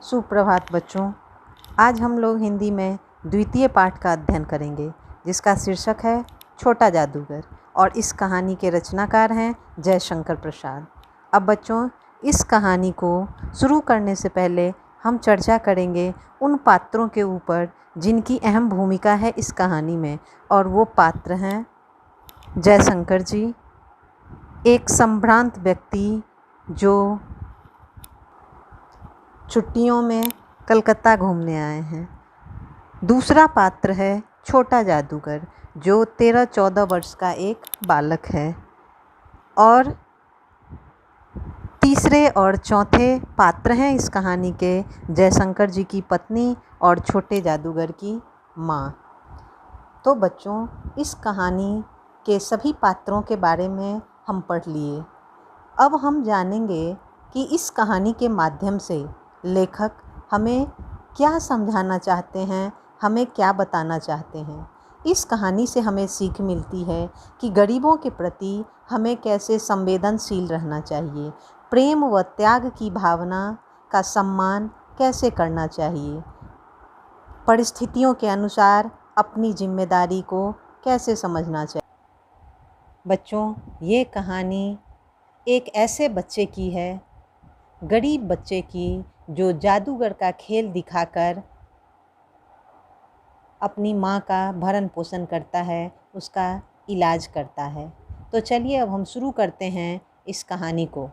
सुप्रभात बच्चों। आज हम लोग हिंदी में द्वितीय पाठ का अध्ययन करेंगे जिसका शीर्षक है छोटा जादूगर और इस कहानी के रचनाकार हैं जयशंकर प्रसाद। अब बच्चों, इस कहानी को शुरू करने से पहले हम चर्चा करेंगे उन पात्रों के ऊपर जिनकी अहम भूमिका है इस कहानी में, और वो पात्र हैं जयशंकर जी, एक संभ्रांत व्यक्ति जो छुट्टियों में कलकत्ता घूमने आए हैं। दूसरा पात्र है छोटा जादूगर जो 13-14 वर्ष का एक बालक है। और तीसरे और चौथे पात्र हैं इस कहानी के जयशंकर जी की पत्नी और छोटे जादूगर की माँ। तो बच्चों, इस कहानी के सभी पात्रों के बारे में हम पढ़ लिए। अब हम जानेंगे कि इस कहानी के माध्यम से लेखक हमें क्या समझाना चाहते हैं, हमें क्या बताना चाहते हैं। इस कहानी से हमें सीख मिलती है कि गरीबों के प्रति हमें कैसे संवेदनशील रहना चाहिए, प्रेम व त्याग की भावना का सम्मान कैसे करना चाहिए, परिस्थितियों के अनुसार अपनी जिम्मेदारी को कैसे समझना चाहिए। बच्चों, ये कहानी एक ऐसे बच्चे की है, गरीब बच्चे की, जो जादूगर का खेल दिखाकर अपनी माँ का भरण पोषण करता है, उसका इलाज करता है। तो चलिए अब हम शुरू करते हैं इस कहानी को।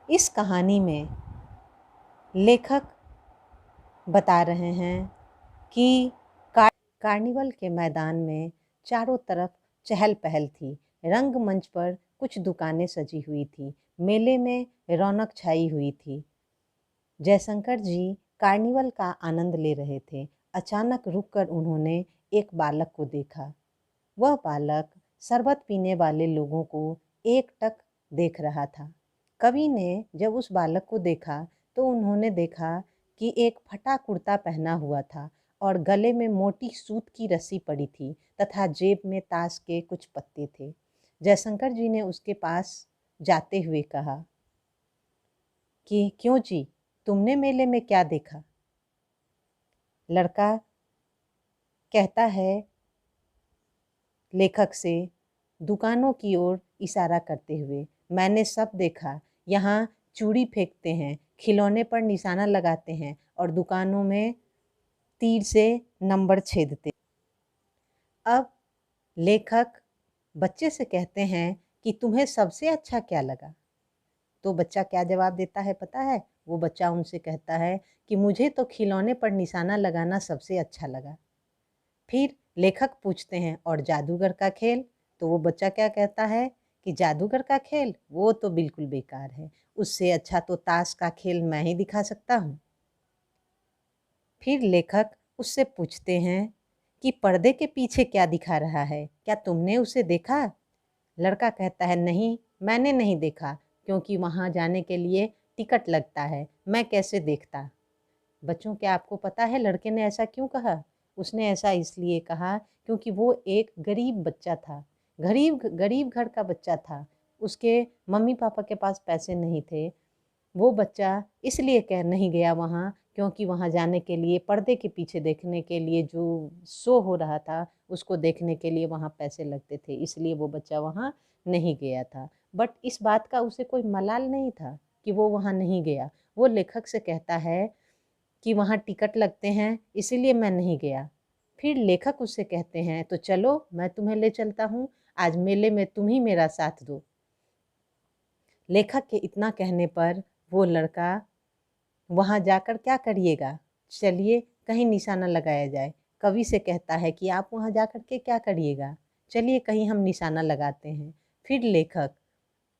इस कहानी में लेखक बता रहे हैं कि कार्निवल के मैदान में चारों तरफ चहल पहल थी। रंगमंच पर कुछ दुकानें सजी हुई थी, मेले में रौनक छाई हुई थी। जयशंकर जी कार्निवल का आनंद ले रहे थे। अचानक रुककर उन्होंने एक बालक को देखा। वह बालक शरबत पीने वाले लोगों को एकटक देख रहा था। कवि ने जब उस बालक को देखा तो उन्होंने देखा कि एक फटा कुर्ता पहना हुआ था और गले में मोटी सूत की रस्सी पड़ी थी तथा जेब में ताश के कुछ पत्ते थे। जयशंकर जी ने उसके पास जाते हुए कहा कि क्यों जी, तुमने मेले में क्या देखा? लड़का कहता है लेखक से दुकानों की ओर इशारा करते हुए, मैंने सब देखा। यहाँ चूड़ी फेंकते हैं, खिलौने पर निशाना लगाते हैं और दुकानों में तीर से नंबर छेदते। अब लेखक बच्चे से कहते हैं कि तुम्हें सबसे अच्छा क्या लगा? तो बच्चा क्या जवाब देता है पता है? वो बच्चा उनसे कहता है कि मुझे तो खिलौने पर निशाना लगाना सबसे अच्छा लगा। फिर लेखक पूछते हैं और जादूगर का खेल? तो वो बच्चा क्या कहता है कि जादूगर का खेल वो तो बिल्कुल बेकार है, उससे अच्छा तो ताश का खेल मैं ही दिखा सकता हूँ। फिर लेखक उससे पूछते हैं कि पर्दे के पीछे क्या दिखा रहा है, क्या तुमने उसे देखा? लड़का कहता है नहीं, मैंने नहीं देखा, क्योंकि वहाँ जाने के लिए टिकट लगता है, मैं कैसे देखता। बच्चों, क्या आपको पता है लड़के ने ऐसा क्यों कहा? उसने ऐसा इसलिए कहा क्योंकि वो एक गरीब बच्चा था, गरीब घर का बच्चा था। उसके मम्मी पापा के पास पैसे नहीं थे। वो बच्चा इसलिए कह नहीं गया वहाँ क्योंकि वहाँ जाने के लिए, पर्दे के पीछे देखने के लिए, जो शो हो रहा था उसको देखने के लिए वहाँ पैसे लगते थे, इसलिए वो बच्चा वहाँ नहीं गया था। बट इस बात का उसे कोई मलाल नहीं था कि वो वहाँ नहीं गया। वो लेखक से कहता है कि वहाँ टिकट लगते हैं इसीलिए मैं नहीं गया। फिर लेखक उससे कहते हैं तो चलो मैं तुम्हें ले चलता हूँ, आज मेले में तुम ही मेरा साथ दो। लेखक के इतना कहने पर वो लड़का वहाँ जाकर क्या करिएगा, चलिए कहीं निशाना लगाया जाए। कवि से कहता है कि आप वहाँ जाकर के क्या करिएगा, चलिए कहीं हम निशाना लगाते हैं। फिर लेखक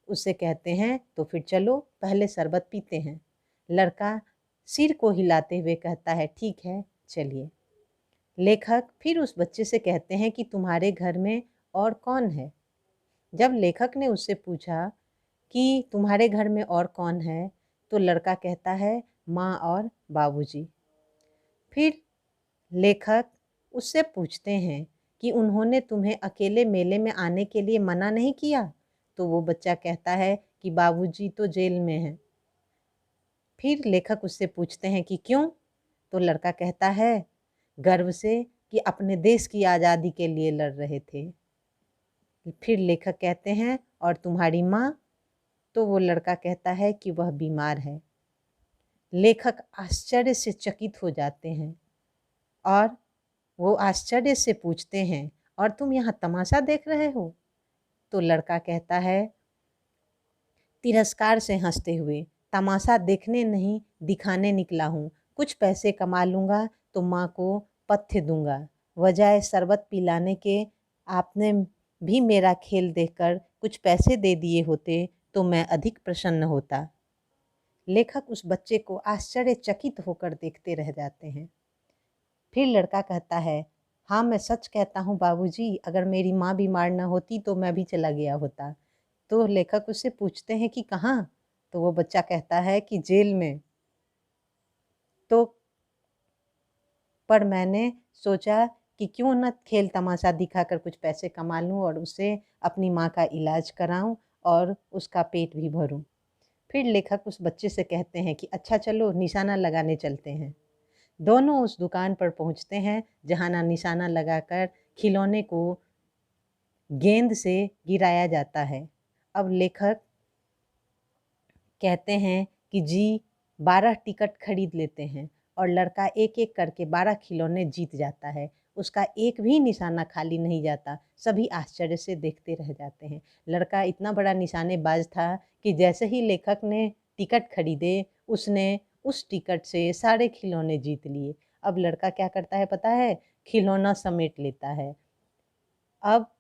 उससे कहते हैं तो फिर चलो पहले शरबत पीते हैं। लड़का सिर को हिलाते हुए कहता है ठीक है चलिए। लेखक फिर उस बच्चे से कहते हैं कि तुम्हारे घर में और कौन है? जब लेखक ने उससे पूछा कि तुम्हारे घर में और कौन है, तो लड़का कहता है माँ और बाबूजी। फिर लेखक उससे पूछते हैं कि उन्होंने तुम्हें अकेले मेले में आने के लिए मना नहीं किया? तो वो बच्चा कहता है कि बाबूजी तो जेल में हैं। फिर लेखक उससे पूछते हैं कि क्यों? तो लड़का कहता है गर्व से कि अपने देश की आज़ादी के लिए लड़ रहे थे। फिर लेखक कहते हैं और तुम्हारी माँ? तो वो लड़का कहता है कि वह बीमार है। लेखक आश्चर्य से चकित हो जाते हैं और वो आश्चर्य से पूछते हैं और तुम यहाँ तमाशा देख रहे हो? तो लड़का कहता है तिरस्कार से हंसते हुए, तमाशा देखने नहीं दिखाने निकला हूँ। कुछ पैसे कमा लूँगा तो माँ को पथ्य दूंगा। बजाय शरबत पिलाने के आपने भी मेरा खेल देखकर कुछ पैसे दे दिए होते तो मैं अधिक प्रसन्न होता। लेखक उस बच्चे को आश्चर्यचकित होकर देखते रह जाते हैं। फिर लड़का कहता है हाँ मैं सच कहता हूँ बाबूजी, अगर मेरी माँ बीमार न होती तो मैं भी चला गया होता। तो लेखक उससे पूछते हैं कि कहाँ? तो वो बच्चा कहता है कि जेल में। तो पर मैंने सोचा कि क्यों न खेल तमाशा दिखाकर कुछ पैसे कमा लूँ और उससे अपनी माँ का इलाज कराऊँ और उसका पेट भी भरूँ। फिर लेखक उस बच्चे से कहते हैं कि अच्छा चलो निशाना लगाने चलते हैं। दोनों उस दुकान पर पहुंचते हैं जहां ना निशाना लगाकर खिलौने को गेंद से गिराया जाता है। अब लेखक कहते हैं कि जी 12 टिकट खरीद लेते हैं और लड़का एक एक करके 12 खिलौने जीत जाता है। उसका एक भी निशाना खाली नहीं जाता। सभी आश्चर्य से देखते रह जाते हैं। लड़का इतना बड़ा निशानेबाज था कि जैसे ही लेखक ने टिकट खरीदे उसने उस टिकट से सारे खिलौने जीत लिए। अब लड़का क्या करता है पता है? खिलौना समेट लेता है। अब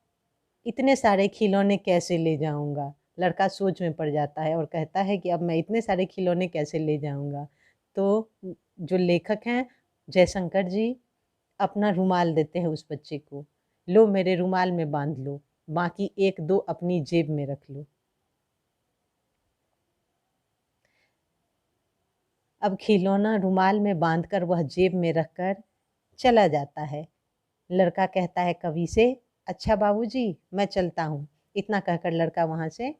इतने सारे खिलौने कैसे ले जाऊंगा? लड़का सोच में पड़ जाता है और कहता है कि अब मैं इतने सारे खिलौने कैसे ले जाऊंगा? तो जो लेखक हैं जयशंकर जी अपना रुमाल देते हैं उस बच्चे को। लो मेरे रुमाल में बांध लो, बाकी एक दो अपनी जेब में रख लो। अब खिलौना रुमाल में बांधकर वह जेब में रखकर चला जाता है। लड़का कहता है कवि से अच्छा बाबूजी मैं चलता हूँ। इतना कहकर लड़का वहाँ से